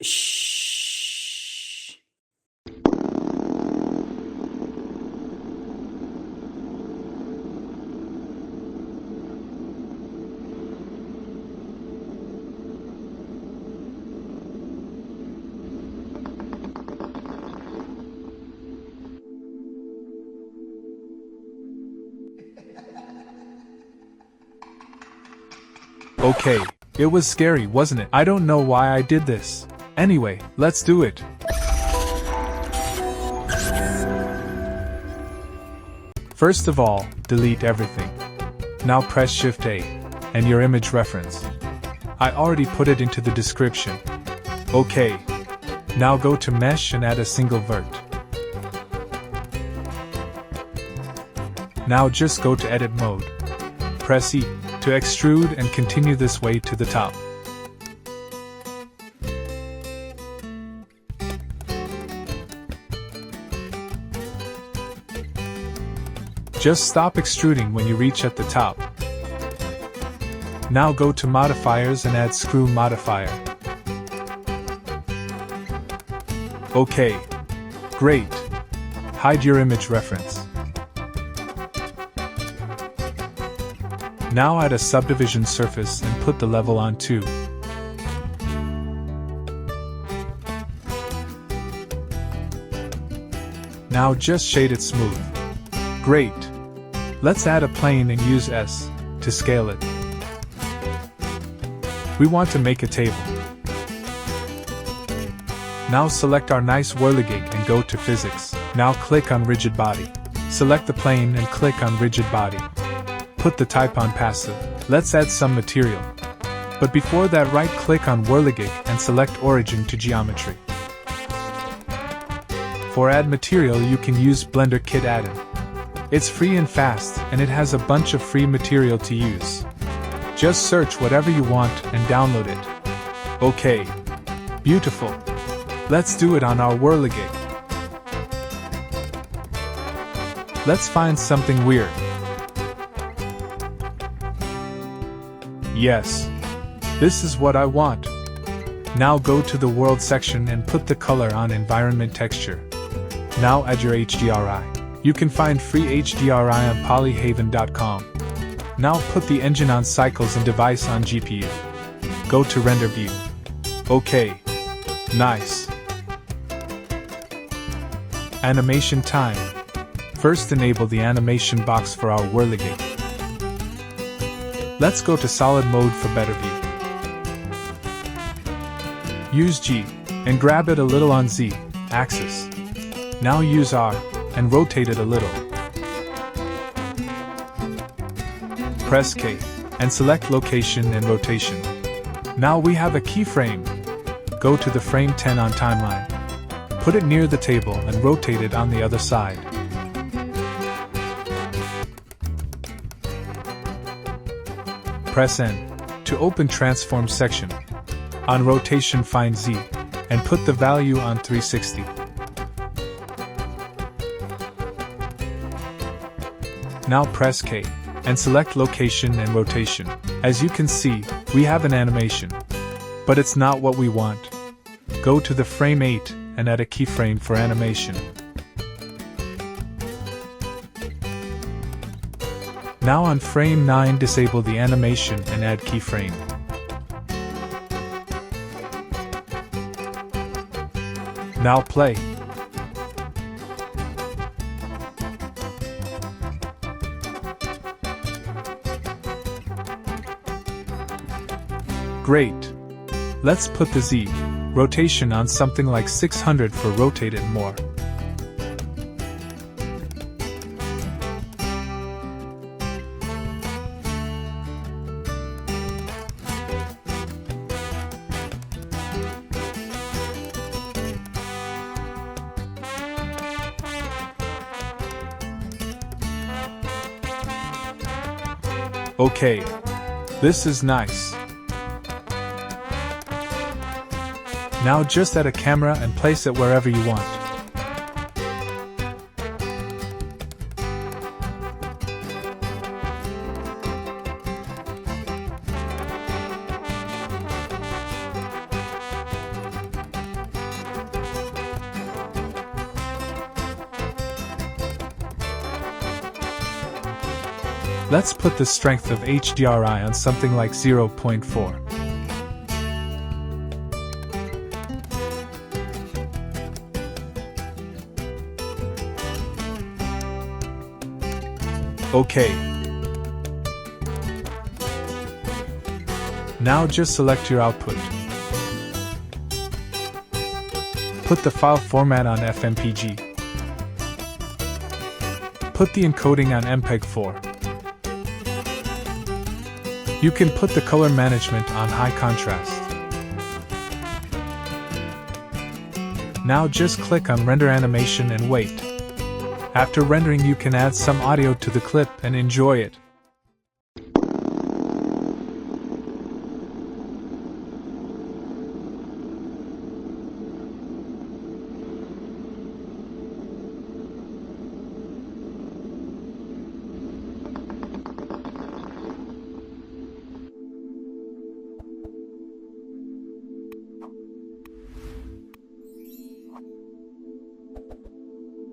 Shh. Okay, it was scary, wasn't it? I don't know why I did this. Anyway, let's do it. First of all, delete everything. Now press Shift A, and your image reference. I already put it into the description. Okay. Now go to Mesh and add a single vert. Now just go to Edit Mode. Press E to extrude and continue this way to the top. Just stop extruding when you reach at the top. Now go to Modifiers and add Screw Modifier. Okay. Great. Hide your image reference. Now add a subdivision surface and put the level on 2. Now just shade it smooth. Great. Let's add a plane and use S to scale it. We want to make a table. Now select our nice whirligig and go to Physics. Now click on Rigid Body. Select the plane and click on Rigid Body. Put the type on Passive. Let's add some material. But before that, right-click on whirligig and select Origin to Geometry. For Add Material, you can use Blender Kit add-in. It's free and fast, and it has a bunch of free material to use. Just search whatever you want and download it. Okay. Beautiful. Let's do it on our whirligig. Let's find something weird. Yes. This is what I want. Now go to the World section and put the color on Environment Texture. Now add your HDRI. You can find free HDRI on polyhaven.com. Now put the engine on Cycles and device on GPU. Go to Render View. Okay. Nice. Animation time. First enable the animation box for our whirligig. Let's go to Solid Mode for better view. Use G and grab it a little on Z axis. Now use R and rotate it a little. Press K and select Location and Rotation. Now we have a keyframe. Go to the frame 10 on timeline. Put it near the table and rotate it on the other side. Press N to open Transform section. On rotation, find Z and put the value on 360. Now press K and select Location and Rotation. As you can see, we have an animation. But it's not what we want. Go to the frame 8 and add a keyframe for animation. Now on frame 9, disable the animation and add keyframe. Now play. Great. Let's put the Z rotation on something like 600 for rotate it more. Okay. This is nice. Now just add a camera and place it wherever you want. Let's put the strength of HDRI on something like 0.4. OK. Now just select your output. Put the file format on FMPG. Put the encoding on MPEG-4. You can put the color management on high contrast. Now just click on Render Animation and wait. After rendering, you can add some audio to the clip and enjoy it.